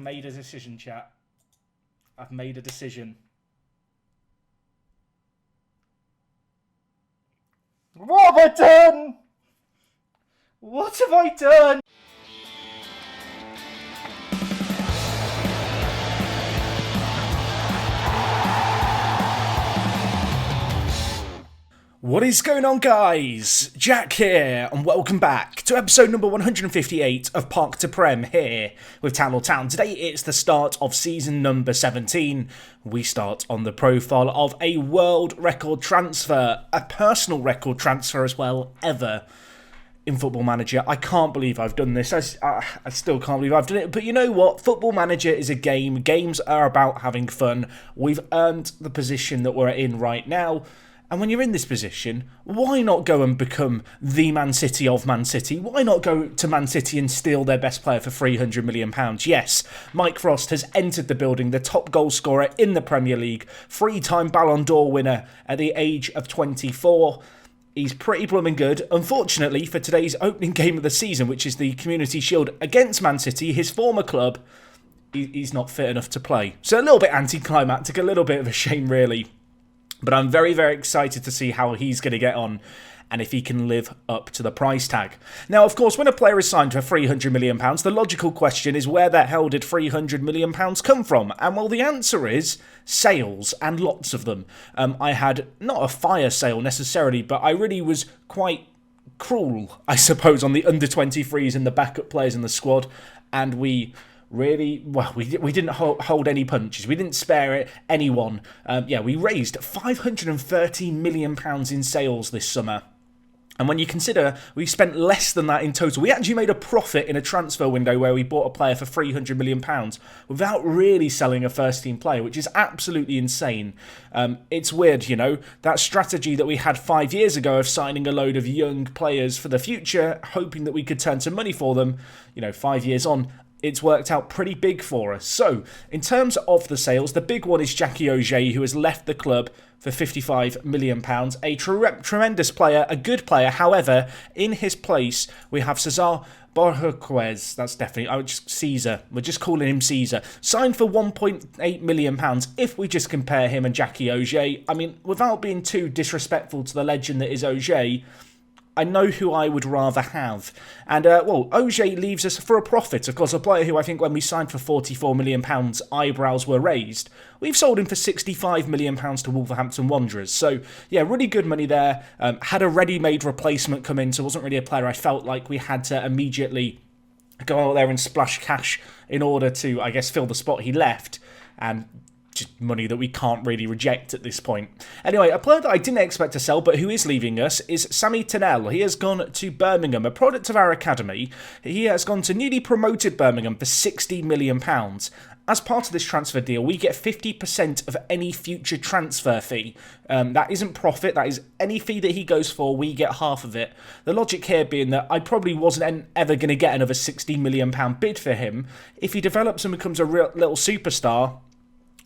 made a decision, chat. I've made a decision. What have I done? What have I done? What is going on, guys? Jack here, and welcome back to episode number 158 of Park to Prem here with Town or Town. Today it's the start of season number 17. We start on the profile of a world record transfer, a personal record transfer as well, ever in Football Manager. I can't believe I've done this. I still can't believe I've done it. But you know what? Football Manager is a game. Games are about having fun. We've earned the position that we're in right now. And when you're in this position, why not go and become the Man City of Man City? Why not go to Man City and steal their best player for £300 million? Yes, Mike Frost has entered the building, the top goal scorer in the Premier League, three-time Ballon d'Or winner at the age of 24. He's pretty blooming good. Unfortunately, for today's opening game of the season, which is the Community Shield against Man City, his former club, he's not fit enough to play. So a little bit anticlimactic, a little bit of a shame, really. But I'm very, very excited to see how he's going to get on and if he can live up to the price tag. Now, of course, when a player is signed for £300 million, the logical question is where the hell did £300 million come from? And well, the answer is sales, and lots of them. I had not a fire sale necessarily, but I really was quite cruel, I suppose, on the under-23s and the backup players in the squad. And we didn't hold any punches. We didn't spare anyone. We raised £530 million in sales this summer. And when you consider we spent less than that in total, we actually made a profit in a transfer window where we bought a player for £300 million without really selling a first-team player, which is absolutely insane. It's weird, you know, that strategy that we had 5 years ago of signing a load of young players for the future, hoping that we could turn some money for them, 5 years on, it's worked out pretty big for us. So, in terms of the sales, the big one is Jackie Auger, who has left the club for £55 million. A tremendous player, a good player. However, in his place, we have Cesar Borjaquez. That's definitely, Caesar. We're just calling him Caesar. Signed for £1.8 million. If we just compare him and Jackie Auger, I mean, without being too disrespectful to the legend that is Auger, I know who I would rather have. And, Auger leaves us for a profit. Of course, a player who I think when we signed for £44 million, eyebrows were raised. We've sold him for £65 million to Wolverhampton Wanderers. So, yeah, really good money there. Had a ready-made replacement come in, so it wasn't really a player I felt like we had to immediately go out there and splash cash in order to, I guess, fill the spot he left. And just money that we can't really reject at this point. Anyway, a player that I didn't expect to sell, but who is leaving us, is Sami Tennell. He has gone to Birmingham, a product of our academy. He has gone to newly promoted Birmingham for £60 million. As part of this transfer deal, we get 50% of any future transfer fee. That isn't profit, that is any fee that he goes for, we get half of it. The logic here being that I probably wasn't ever going to get another £60 million bid for him. If he develops and becomes a real little superstar,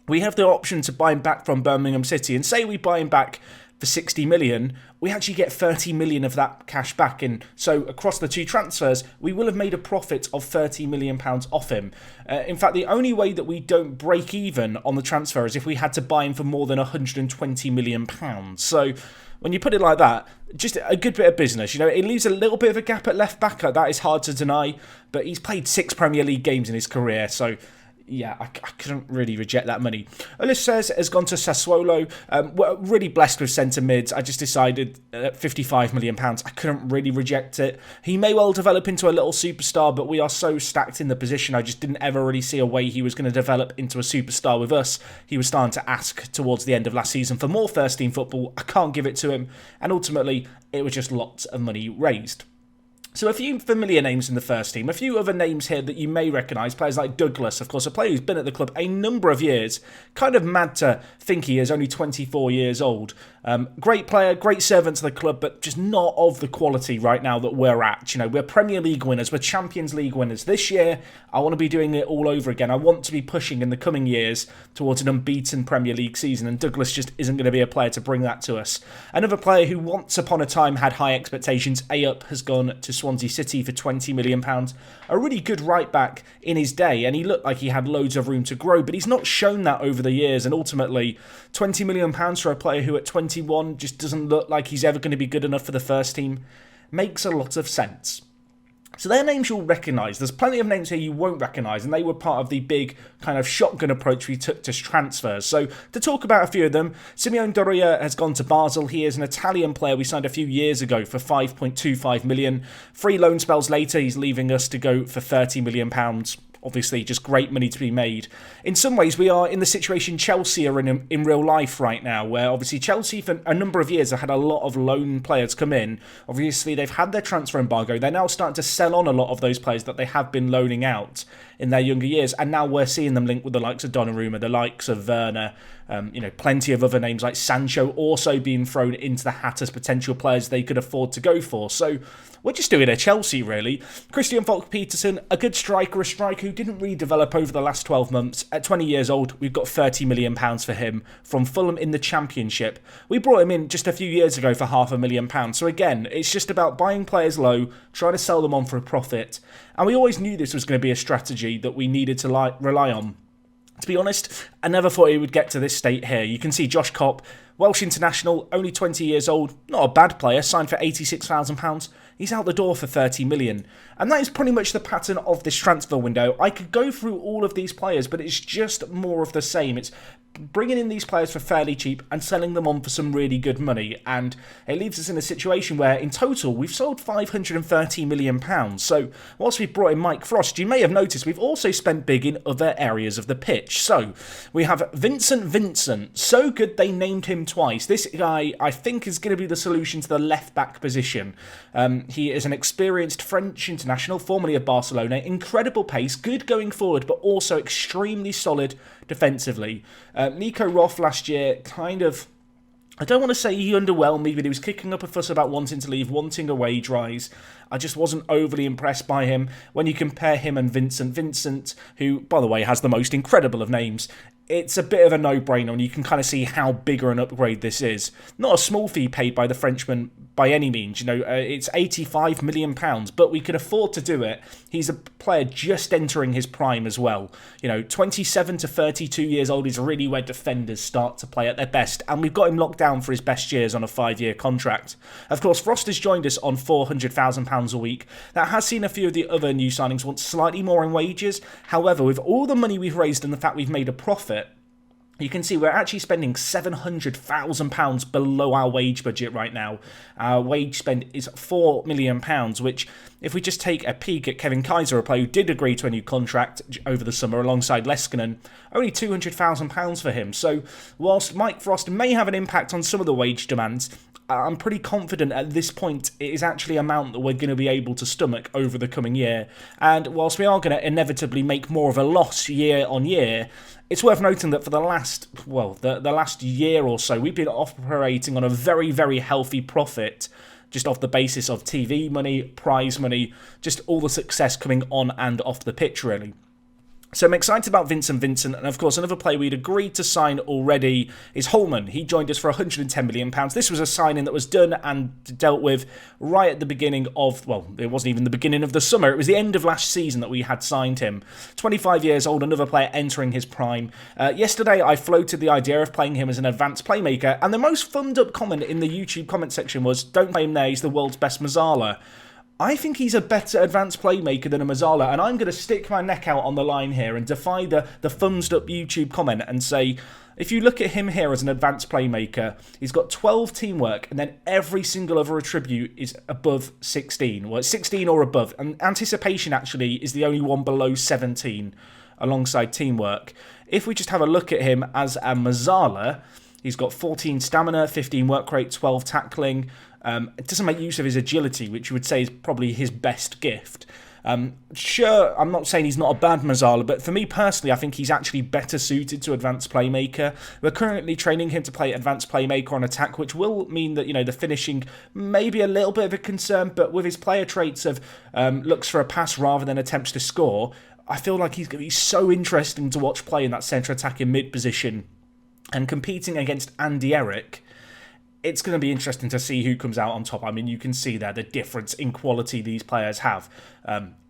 we have the option to buy him back from Birmingham City, and say we buy him back for 60 million, we actually get 30 million of that cash back. And so across the two transfers, we will have made a profit of £30 million off him. In fact, the only way that we don't break even on the transfer is if we had to buy him for more than £120 million. So when you put it like that, just a good bit of business. It leaves a little bit of a gap at left back. That is hard to deny, but he's played 6 Premier League games in his career, so yeah, I couldn't really reject that money. Ulysses has gone to Sassuolo. We're really blessed with centre mids. I just decided at £55 million, I couldn't really reject it. He may well develop into a little superstar, but we are so stacked in the position, I just didn't ever really see a way he was going to develop into a superstar with us. He was starting to ask towards the end of last season for more first-team football. I can't give it to him. And ultimately, it was just lots of money raised. So a few familiar names in the first team, a few other names here that you may recognise, players like Douglas, of course, a player who's been at the club a number of years, kind of mad to think he is only 24 years old. Great player, great servant to the club, but just not of the quality right now that we're at. We're Premier League winners, we're Champions League winners. This year, I want to be doing it all over again. I want to be pushing in the coming years towards an unbeaten Premier League season, and Douglas just isn't going to be a player to bring that to us. Another player who once upon a time had high expectations, Ayup, has gone to Swansea City for £20 million. A really good right-back in his day, and he looked like he had loads of room to grow, but he's not shown that over the years, and ultimately, £20 million for a player who at 21 just doesn't look like he's ever going to be good enough for the first team makes a lot of sense. So they're names you'll recognise. There's plenty of names here you won't recognise, and they were part of the big kind of shotgun approach we took to transfers. So to talk about a few of them, Simeone Doria has gone to Basel. He is an Italian player we signed a few years ago for £5.25 million. 3 loan spells later, he's leaving us to go for £30 million. Obviously, just great money to be made. In some ways, we are in the situation Chelsea are in real life right now, where obviously Chelsea for a number of years have had a lot of loan players come in. Obviously, they've had their transfer embargo. They're now starting to sell on a lot of those players that they have been loaning out in their younger years, and now we're seeing them linked with the likes of Donnarumma, the likes of Werner, plenty of other names like Sancho also being thrown into the hat as potential players they could afford to go for. So we're just doing a Chelsea, really. Christian Falk-Petersen, a good striker, a striker who didn't really develop over the last 12 months. At 20 years old, we've got £30 million for him from Fulham in the Championship. We brought him in just a few years ago for £500,000. So again, it's just about buying players low, trying to sell them on for a profit. And we always knew this was going to be a strategy that we needed to rely on. To be honest, I never thought he would get to this state here. You can see Josh Kopp, Welsh international, only 20 years old, not a bad player, signed for £86,000. He's out the door for £30 million. And that is pretty much the pattern of this transfer window. I could go through all of these players, but it's just more of the same. It's bringing in these players for fairly cheap and selling them on for some really good money. And it leaves us in a situation where, in total, we've sold £530 million. So, whilst we've brought in Mike Frost, you may have noticed we've also spent big in other areas of the pitch. So, we have Vincent. So good they named him twice. This guy, I think, is going to be the solution to the left-back position. He is an experienced French international, formerly of Barcelona. Incredible pace, good going forward, but also extremely solid defensively. Nico Roth last year I don't want to say he underwhelmed me, but he was kicking up a fuss about wanting to leave, wanting a wage rise. I just wasn't overly impressed by him. When you compare him and Vincent, who, by the way, has the most incredible of names, it's a bit of a no-brainer, and you can kind of see how bigger an upgrade this is. Not a small fee paid by the Frenchman by any means. It's £85 million, but we can afford to do it. He's a player just entering his prime as well. 27 to 32 years old is really where defenders start to play at their best, and we've got him locked down for his best years on a 5-year contract. Of course, Frost has joined us on £400,000 a week. That has seen a few of the other new signings want slightly more in wages. However, with all the money we've raised and the fact we've made a profit, you can see we're actually spending £700,000 below our wage budget right now. Our wage spend is £4 million, which, if we just take a peek at Kevin Kaiser, a player who did agree to a new contract over the summer alongside Leskinen, only £200,000 for him. So, whilst Mike Frost may have an impact on some of the wage demands, I'm pretty confident at this point it is actually an amount that we're going to be able to stomach over the coming year. And whilst we are going to inevitably make more of a loss year on year, it's worth noting that for the last year or so, we've been operating on a very, very healthy profit, just off the basis of TV money, prize money, just all the success coming on and off the pitch, really. So I'm excited about Vincent, and of course another player we'd agreed to sign already is Holman. He joined us for £110 million. This was a signing that was done and dealt with right at the beginning of, it wasn't even the beginning of the summer, it was the end of last season that we had signed him. 25 years old, another player entering his prime. Yesterday I floated the idea of playing him as an advanced playmaker, and the most thumbed up comment in the YouTube comment section was, don't play him there, he's the world's best Mazzala. I think he's a better advanced playmaker than a Mazzala, and I'm going to stick my neck out on the line here and defy the thumbs up YouTube comment and say, if you look at him here as an advanced playmaker, he's got 12 teamwork, and then every single other attribute is above 16. Well, it's 16 or above, and anticipation actually is the only one below 17 alongside teamwork. If we just have a look at him as a Mazzala, he's got 14 stamina, 15 work rate, 12 tackling. It doesn't make use of his agility, which you would say is probably his best gift. Sure, I'm not saying he's not a bad Mazzala, but for me personally, I think he's actually better suited to advanced playmaker. We're currently training him to play advanced playmaker on attack, which will mean that, the finishing may be a little bit of a concern, but with his player traits of looks for a pass rather than attempts to score, I feel like he's going to be so interesting to watch play in that centre attacking mid position. And competing against Andy Eric, it's going to be interesting to see who comes out on top. I mean, you can see there the difference in quality these players have.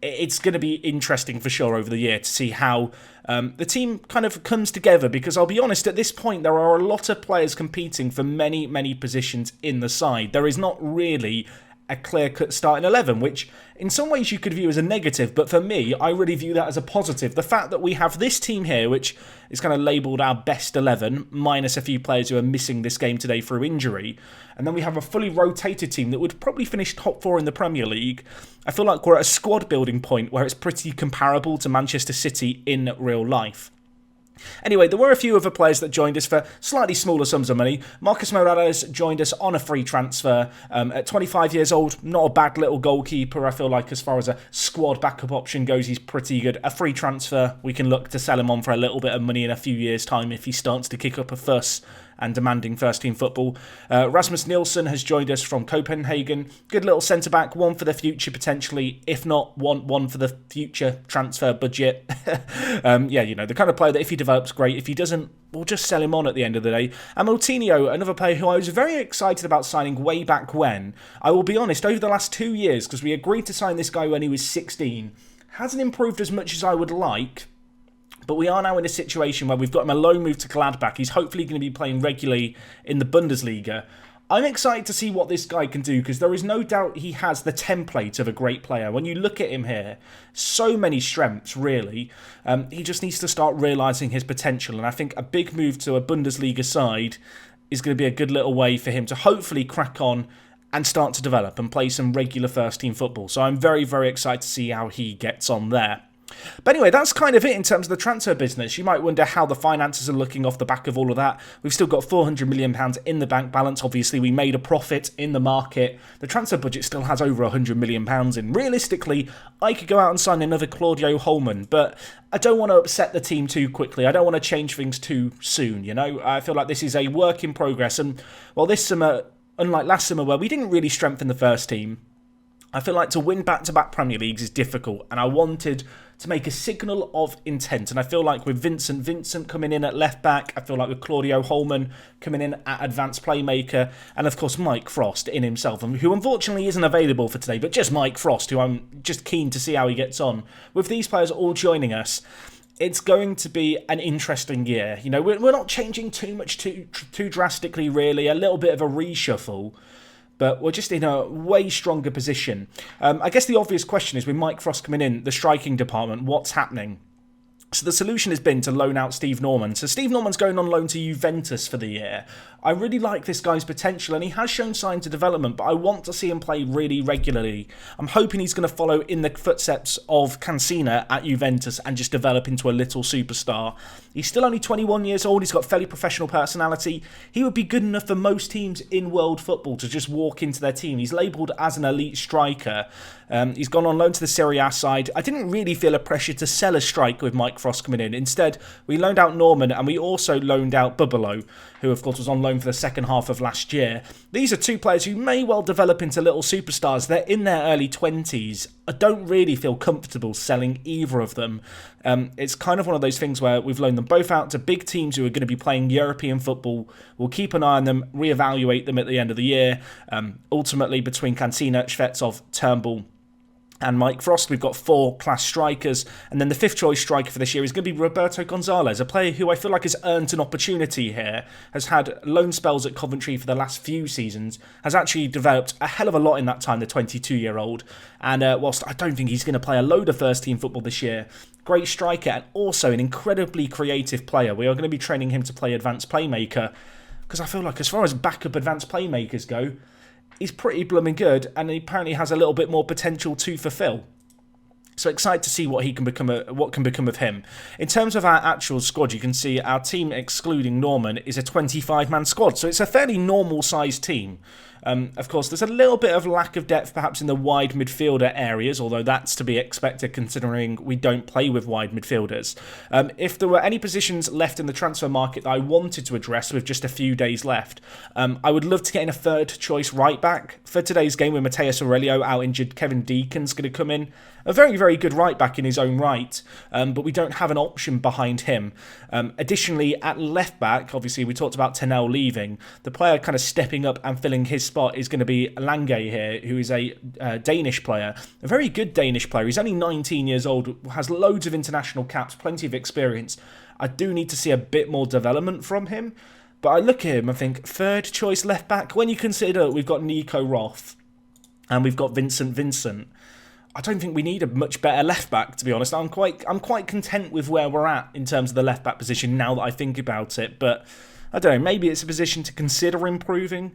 It's going to be interesting for sure over the year to see how the team kind of comes together, because I'll be honest, at this point there are a lot of players competing for many, many positions in the side. There is not really a clear-cut starting 11, which in some ways you could view as a negative, but for me, I really view that as a positive. The fact that we have this team here, which is kind of labelled our best 11, minus a few players who are missing this game today through injury, and then we have a fully rotated team that would probably finish top 4 in the Premier League. I feel like we're at a squad building point where it's pretty comparable to Manchester City in real life. Anyway, there were a few other players that joined us for slightly smaller sums of money. Marcus Morales joined us on a free transfer. At 25 years old, not a bad little goalkeeper. I feel like as far as a squad backup option goes, he's pretty good. A free transfer, we can look to sell him on for a little bit of money in a few years' time if he starts to kick up a fuss and demanding first-team football. Rasmus Nielsen has joined us from Copenhagen. Good little centre-back, one for the future potentially, if not one for the future transfer budget. Yeah, you know, the kind of player that if he develops, great. If he doesn't, we'll just sell him on at the end of the day. And Moutinho, another player who I was very excited about signing way back when. I will be honest, over the last 2 years, because we agreed to sign this guy when he was 16, hasn't improved as much as I would like. But we are now in a situation where we've got him a loan move to Gladbach. He's hopefully going to be playing regularly in the Bundesliga. I'm excited to see what this guy can do, because there is no doubt he has the template of a great player. When you look at him here, so many strengths, really. He just needs to start realising his potential. And I think a big move to a Bundesliga side is going to be a good little way for him to hopefully crack on and start to develop and play some regular first-team football. So I'm very, very excited to see how he gets on there. But anyway, that's kind of it in terms of the transfer business. You might wonder how the finances are looking off the back of all of that. We've still got £400 million in the bank balance. Obviously, we made a profit in the market. The transfer budget still has over £100 million in. Realistically, I could go out and sign another Claudio Holman, but I don't want to upset the team too quickly. I don't want to change things too soon, you know? I feel like this is a work in progress. And, well, this summer, unlike last summer where we didn't really strengthen the first team, I feel like to win back-to-back Premier Leagues is difficult, and I wanted to make a signal of intent. And I feel like with Vincent coming in at left-back, I feel like with Claudio Holman coming in at advanced playmaker, and of course Mike Frost in himself, who unfortunately isn't available for today, but just Mike Frost, who I'm just keen to see how he gets on. With these players all joining us, it's going to be an interesting year. You know, we're not changing too much, too drastically, really. A little bit of a reshuffle, but we're just in a way stronger position. I guess the obvious question is, with Mike Frost coming in, the striking department, what's happening? So the solution has been to loan out Steve Norman. So Steve Norman's going on loan to Juventus for the year. I really like this guy's potential, and he has shown signs of development, but I want to see him play really regularly. I'm hoping he's going to follow in the footsteps of Cancina at Juventus and just develop into a little superstar. He's still only 21 years old. He's got fairly professional personality. He would be good enough for most teams in world football to just walk into their team. He's labelled as an elite striker. He's gone on loan to the Serie A side. I didn't really feel a pressure to sell a striker with Mike Frost coming in. Instead, we loaned out Norman, and we also loaned out Bubalo, who of course was on loan for the second half of last year. These are two players who may well develop into little superstars. They're in their early 20s. I don't really feel comfortable selling either of them. It's kind of one of those things where we've loaned them both out to big teams who are going to be playing European football. We'll keep an eye on them, reevaluate them at the end of the year. Ultimately, between Cancina, Shvetsov, Turnbull and Mike Frost, we've got 4 class strikers, and then the 5th choice striker for this year is going to be Roberto Gonzalez, a player who I feel like has earned an opportunity here, has had loan spells at Coventry for the last few seasons, has actually developed a hell of a lot in that time, the 22-year-old, and whilst I don't think he's going to play a load of first-team football this year, great striker and also an incredibly creative player. We are going to be training him to play advanced playmaker, because I feel like as far as backup advanced playmakers go, he's pretty blooming good, and he apparently has a little bit more potential to fulfill. So excited to see what can become of him. In terms of our actual squad, you can see our team, excluding Norman, is a 25-man squad. So it's a fairly normal-sized team. Of course, there's a little bit of lack of depth perhaps in the wide midfielder areas, although that's to be expected considering we don't play with wide midfielders. If there were any positions left in the transfer market that I wanted to address with just a few days left, I would love to get in a third choice right back. For today's game with Mateus Aurelio out injured, Kevin Deacon's going to come in. A very, very good right back in his own right, but we don't have an option behind him. Additionally, at left back, obviously we talked about Tenel leaving. The player kind of stepping up and filling his spot is going to be Lange here, who is a Danish player. A very good Danish player. He's only 19 years old, has loads of international caps, plenty of experience. I do need to see a bit more development from him. But I look at him and think, third choice left back, when you consider we've got Nico Roth and we've got Vincent, I don't think we need a much better left back, to be honest. I'm quite content with where we're at in terms of the left back position now that I think about it. But I don't know, maybe it's a position to consider improving.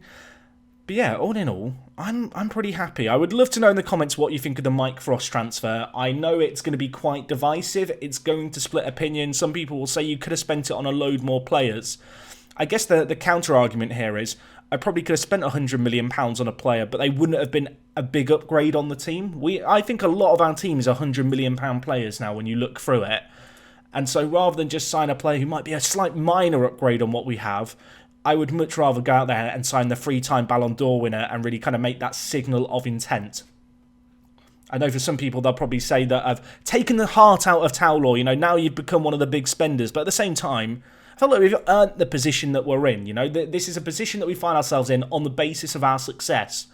But yeah, all in all, I'm pretty happy. I would love to know in the comments what you think of the Mike Frost transfer. I know it's going to be quite divisive. It's going to split opinion. Some people will say you could have spent it on a load more players. I guess the counter argument here is I probably could have spent £100 million on a player, but they wouldn't have been a big upgrade on the team. I think a lot of our team is £100 million players now when you look through it. And so rather than just sign a player who might be a slight minor upgrade on what we have, I would much rather go out there and sign the three-time Ballon d'Or winner and really kind of make that signal of intent. I know for some people they'll probably say that I've taken the heart out of Taulor, now you've become one of the big spenders. But at the same time, I feel like we've earned the position that we're in. This is a position that we find ourselves in on the basis of our success.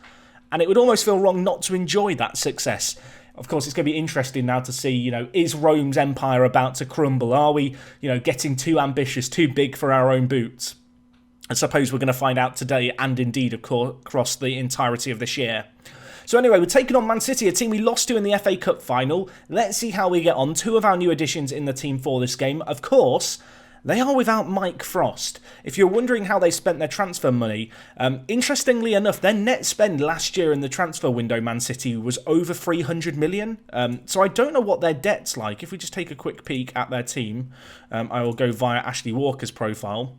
And it would almost feel wrong not to enjoy that success. Of course, it's going to be interesting now to see, is Rome's empire about to crumble? Are we, getting too ambitious, too big for our own boots? I suppose we're going to find out today and indeed across the entirety of this year. So anyway, we're taking on Man City, a team we lost to in the FA Cup final. Let's see how we get on. Two of our new additions in the team for this game. Of course, they are without Mike Frost. If you're wondering how they spent their transfer money, interestingly enough, their net spend last year in the transfer window, Man City, was over 300 million. So I don't know what their debt's like. If we just take a quick peek at their team, I will go via Ashley Walker's profile,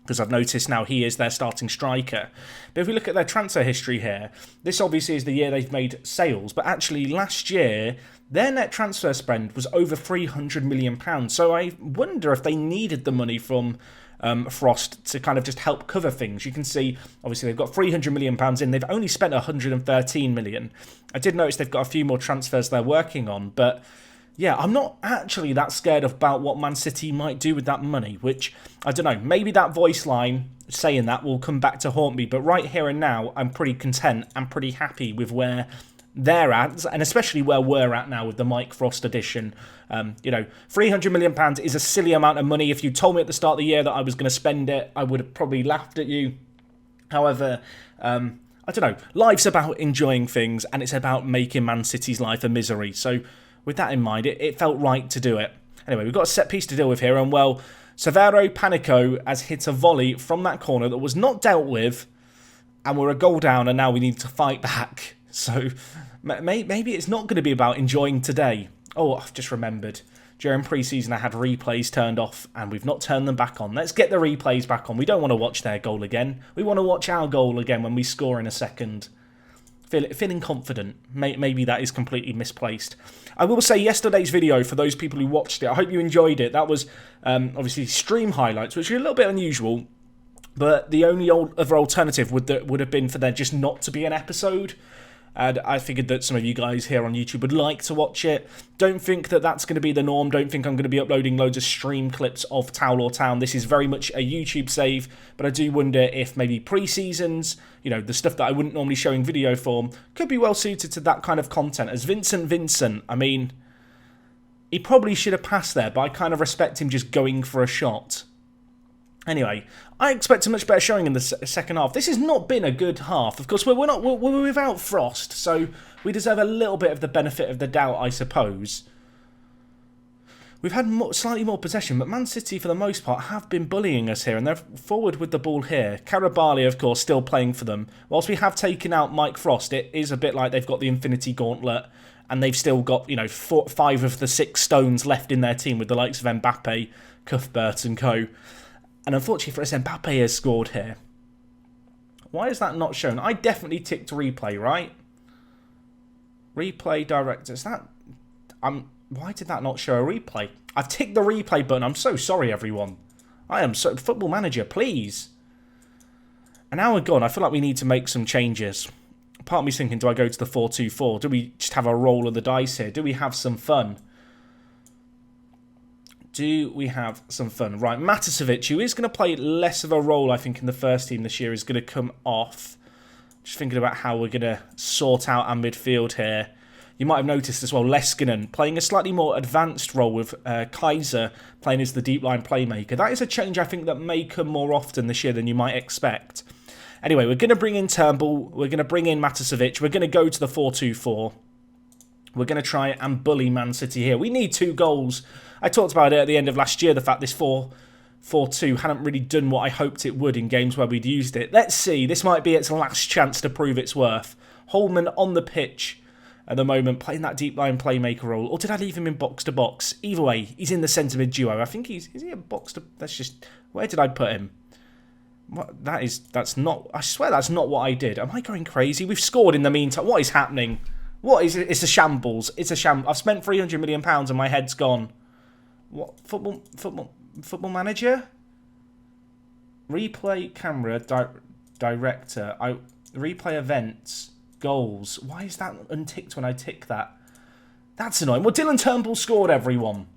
because I've noticed now he is their starting striker. But if we look at their transfer history here, this obviously is the year they've made sales, but actually last year, their net transfer spend was over £300 million. So I wonder if they needed the money from Frost to kind of just help cover things. You can see, obviously, they've got £300 million in. They've only spent £113 million. I did notice they've got a few more transfers they're working on, but yeah, I'm not actually that scared about what Man City might do with that money, which, I don't know, maybe that voice line saying that will come back to haunt me, but right here and now, I'm pretty content and pretty happy with where they're at, and especially where we're at now with the Mike Frost edition. £300 million is a silly amount of money. If you told me at the start of the year that I was going to spend it, I would have probably laughed at you. However, I don't know, life's about enjoying things, and it's about making Man City's life a misery. So with that in mind, it felt right to do it. Anyway, we've got a set piece to deal with here, and well, Severo Panico has hit a volley from that corner that was not dealt with, and we're a goal down, and now we need to fight back. So maybe it's not going to be about enjoying today. Oh, I've just remembered. During pre-season, I had replays turned off, and we've not turned them back on. Let's get the replays back on. We don't want to watch their goal again. We want to watch our goal again when we score in a second. Feeling confident. Maybe that is completely misplaced. I will say yesterday's video, for those people who watched it, I hope you enjoyed it. That was obviously stream highlights, which are a little bit unusual. But the only other alternative would have been for there just not to be an episode. And I figured that some of you guys here on YouTube would like to watch it. Don't think that that's going to be the norm. Don't think I'm going to be uploading loads of stream clips of Taulor Town. This is very much a YouTube save, but I do wonder if maybe pre-seasons, the stuff that I wouldn't normally show in video form, could be well suited to that kind of content. As Vincent, I mean, he probably should have passed there, but I kind of respect him just going for a shot. Anyway, I expect a much better showing in the second half. This has not been a good half. Of course, we're without Frost, so we deserve a little bit of the benefit of the doubt, I suppose. We've had slightly more possession, but Man City, for the most part, have been bullying us here, and they're forward with the ball here. Karabali, of course, still playing for them. Whilst we have taken out Mike Frost, it is a bit like they've got the Infinity Gauntlet, and they've still got, 5 of the 6 stones left in their team with the likes of Mbappe, Cuthbert and co. And unfortunately for us, Mbappe has scored here. Why is that not shown? I definitely ticked replay, right? Replay director. Is that... why did that not show a replay? I've ticked the replay button. I'm so sorry, everyone. I am so... Football Manager, please. An hour gone. I feel like we need to make some changes. Part of me's thinking, do I go to the 4-2-4? Do we just have a roll of the dice here? Do we have some fun? Do we have some fun? Right, Maticevic, who is going to play less of a role, I think, in the first team this year, is going to come off. Just thinking about how we're going to sort out our midfield here. You might have noticed as well, Leskinen playing a slightly more advanced role with Kaiser playing as the deep line playmaker. That is a change, I think, that may come more often this year than you might expect. Anyway, we're going to bring in Turnbull. We're going to bring in Maticevic. We're going to go to the 4-2-4. We're going to try and bully Man City here. We need 2 goals. I talked about it at the end of last year, the fact this 4-4-2 hadn't really done what I hoped it would in games where we'd used it. Let's see. This might be its last chance to prove its worth. Holman on the pitch at the moment, playing that deep line playmaker role. Or did I leave him in box-to-box? Either way, he's in the centre mid duo. I think he's... Is he a box-to... That's just... Where did I put him? What? That's not... I swear that's not what I did. Am I going crazy? We've scored in the meantime. What is happening? What is it? It's a shambles. It's a shambles. I've spent £300 million and my head's gone. What? Football Manager? Replay camera director. Replay events. Goals. Why is that unticked when I tick that? That's annoying. Well, Dylan Turnbull scored, everyone.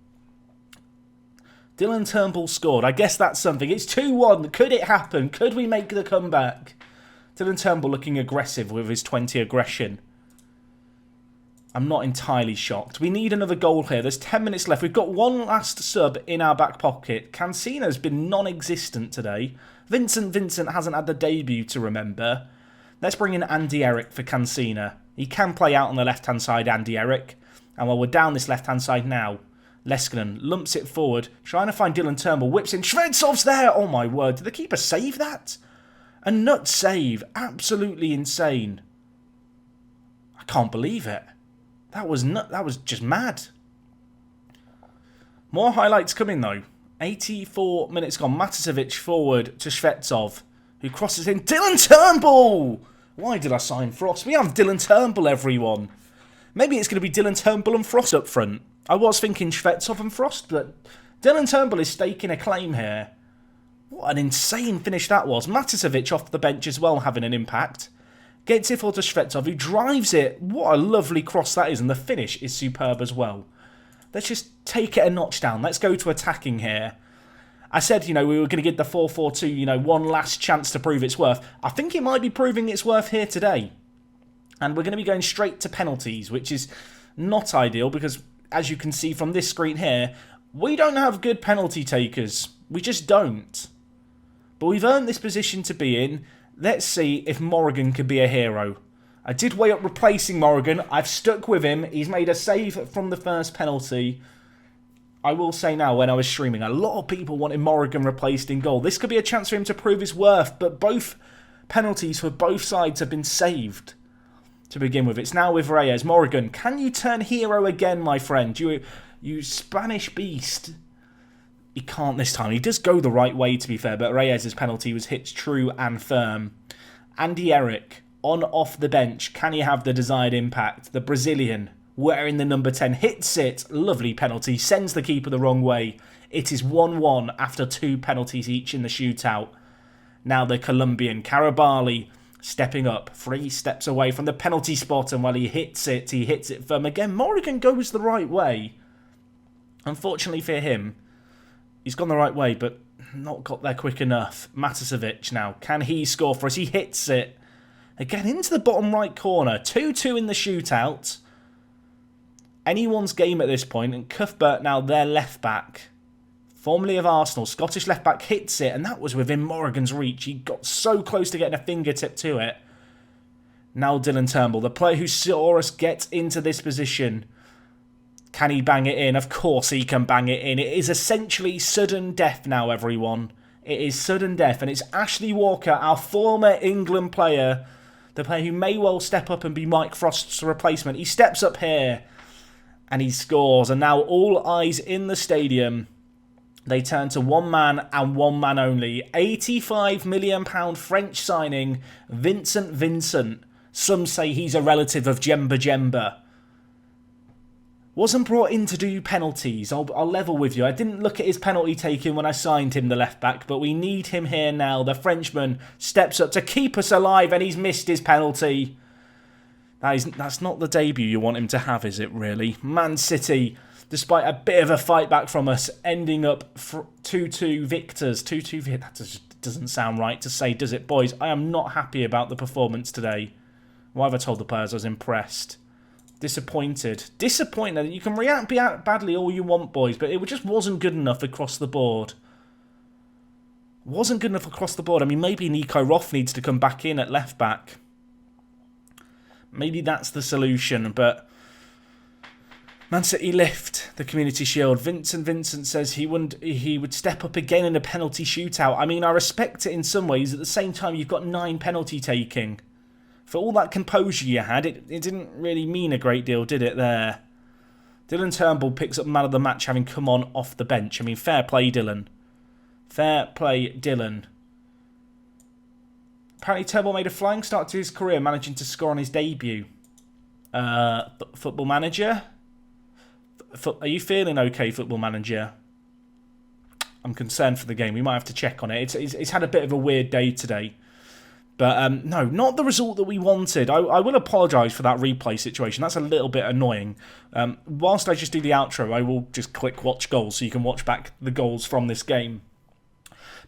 Dylan Turnbull scored. I guess that's something. It's 2-1. Could it happen? Could we make the comeback? Dylan Turnbull looking aggressive with his 20 aggression. I'm not entirely shocked. We need another goal here. There's 10 minutes left. We've got one last sub in our back pocket. Cancino's been non-existent today. Vincent hasn't had the debut to remember. Let's bring in Andy Eric for Cancino. He can play out on the left-hand side, Andy Eric. And while we're down this left-hand side now, Leskinen lumps it forward, trying to find Dylan Turnbull, whips in. Shvetsov's there! Oh my word, did the keeper save that? A nut save. Absolutely insane. I can't believe it. That was just mad. More highlights coming though. 84 minutes gone. Maticevic forward to Shvetsov, who crosses in. Dylan Turnbull! Why did I sign Frost? We have Dylan Turnbull, everyone. Maybe it's going to be Dylan Turnbull and Frost up front. I was thinking Shvetsov and Frost, but Dylan Turnbull is staking a claim here. What an insane finish that was. Maticevic off the bench as well, having an impact. Gets it for to Shvetsov, who drives it. What a lovely cross that is, and the finish is superb as well. Let's just take it a notch down. Let's go to attacking here. I said, we were going to get the 4-4-2, one last chance to prove its worth. I think it might be proving its worth here today. And we're going to be going straight to penalties, which is not ideal because, as you can see from this screen here, we don't have good penalty takers. We just don't. But we've earned this position to be in. Let's see if Morrigan could be a hero. I did weigh up replacing Morrigan. I've stuck with him. He's made a save from the first penalty. I will say now, when I was streaming, a lot of people wanted Morrigan replaced in goal. This could be a chance for him to prove his worth, but both penalties for both sides have been saved to begin with. It's now with Reyes. Morrigan, can you turn hero again, my friend? You Spanish beast. He can't this time. He does go the right way, to be fair, but Reyes' penalty was hit true and firm. Andy Eric, on off the bench. Can he have the desired impact? The Brazilian, wearing the number 10, hits it. Lovely penalty. Sends the keeper the wrong way. It is 1-1 after 2 penalties each in the shootout. Now the Colombian, Carabali, stepping up. 3 steps away from the penalty spot, and while he hits it firm again. Morrigan goes the right way. Unfortunately for him, he's gone the right way, but not got there quick enough. Maticevic now. Can he score for us? He hits it. Again, into the bottom right corner. 2-2 in the shootout. Anyone's game at this point, and Cuthbert now their left back. Formerly of Arsenal, Scottish left back hits it, and that was within Morrigan's reach. He got so close to getting a fingertip to it. Now Dylan Turnbull, the player who saw us get into this position. Can he bang it in? Of course he can bang it in. It is essentially sudden death now, everyone. It is sudden death, and it's Ashley Walker, our former England player, the player who may well step up and be Mike Frost's replacement. He steps up here, and he scores, and now all eyes in the stadium. They turn to one man and one man only. £85 million French signing, Vincent. Some say he's a relative of Jemba. Wasn't brought in to do penalties. I'll level with you. I didn't look at his penalty taking when I signed him, the left back, but we need him here now. The Frenchman steps up to keep us alive, and he's missed his penalty. That's not the debut you want him to have, is it, really? Man City, despite a bit of a fight back from us, ending up 2-2 victors. 2-2 that just doesn't sound right to say, does it, boys? I am not happy about the performance today. Why have I told the players I was impressed? Disappointed. Disappointed. You can react badly all you want, boys, but it just wasn't good enough across the board. Wasn't good enough across the board. I mean, maybe Nico Roth needs to come back in at left back. Maybe that's the solution, but Man City lift the Community Shield. Vincent says he would step up again in a penalty shootout. I mean, I respect it in some ways. At the same time, you've got 9 penalty taking. For all that composure you had, it didn't really mean a great deal, did it, there? Dylan Turnbull picks up man of the match having come on off the bench. I mean, fair play, Dylan. Fair play, Dylan. Apparently, Turnbull made a flying start to his career, managing to score on his debut. Football Manager? Are you feeling okay, Football Manager? I'm concerned for the game. We might have to check on it. It's had a bit of a weird day today. But no, not the result that we wanted. I will apologise for that replay situation. That's a little bit annoying. Whilst I just do the outro, I will just click watch goals so you can watch back the goals from this game.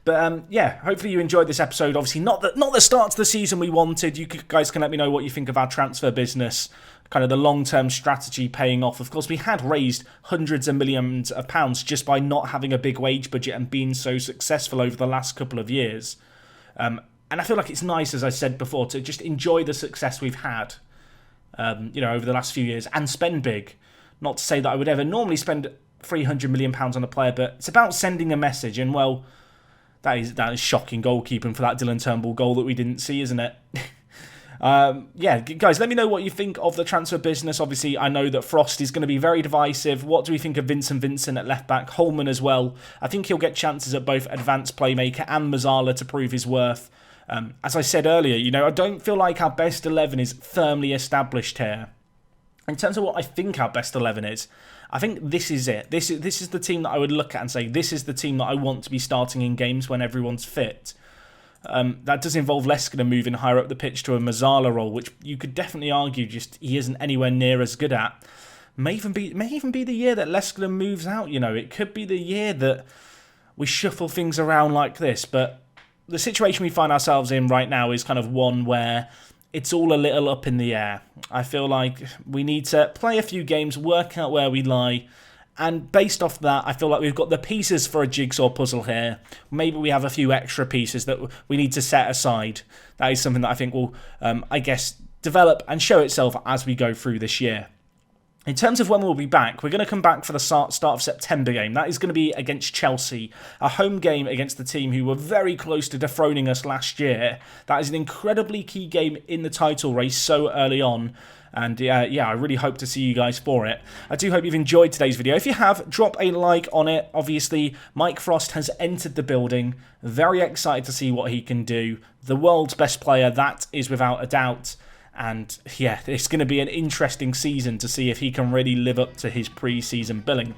But yeah, hopefully you enjoyed this episode. Obviously, not the start to the season we wanted. You guys can let me know what you think of our transfer business, kind of the long-term strategy paying off. Of course, we had raised hundreds of millions of pounds just by not having a big wage budget and being so successful over the last couple of years. And I feel like it's nice, as I said before, to just enjoy the success we've had, over the last few years and spend big. Not to say that I would ever normally spend £300 million on a player, but it's about sending a message. And, well, that is shocking goalkeeping for that Dylan Turnbull goal that we didn't see, isn't it? Yeah, guys, let me know what you think of the transfer business. Obviously, I know that Frost is going to be very divisive. What do we think of Vincent at left-back? Holman as well. I think he'll get chances at both advanced playmaker and Mazzala to prove his worth. As I said earlier, I don't feel like our best 11 is firmly established here. In terms of what I think our best 11 is, I think this is it. This is the team that I would look at and say, this is the team that I want to be starting in games when everyone's fit. That does involve Leskinen moving higher up the pitch to a Mazzala role, which you could definitely argue just he isn't anywhere near as good at. May even be the year that Leskinen moves out, It could be the year that we shuffle things around like this, but the situation we find ourselves in right now is kind of one where it's all a little up in the air. I feel like we need to play a few games, work out where we lie, and based off that, I feel like we've got the pieces for a jigsaw puzzle here. Maybe we have a few extra pieces that we need to set aside. That is something that I think will, develop and show itself as we go through this year. In terms of when we'll be back, we're going to come back for the start of September game. That is going to be against Chelsea, a home game against the team who were very close to dethroning us last year. That is an incredibly key game in the title race so early on. And yeah, I really hope to see you guys for it. I do hope you've enjoyed today's video. If you have, drop a like on it. Obviously, Mike Frost has entered the building. Very excited to see what he can do. The world's best player, that is without a doubt. And yeah, it's going to be an interesting season to see if he can really live up to his pre-season billing.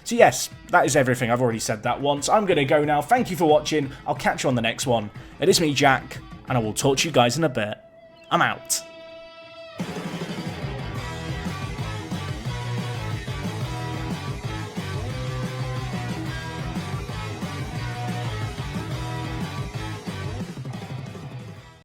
So yes, that is everything. I've already said that once. I'm going to go now. Thank you for watching. I'll catch you on the next one. It is me, Jack, and I will talk to you guys in a bit. I'm out.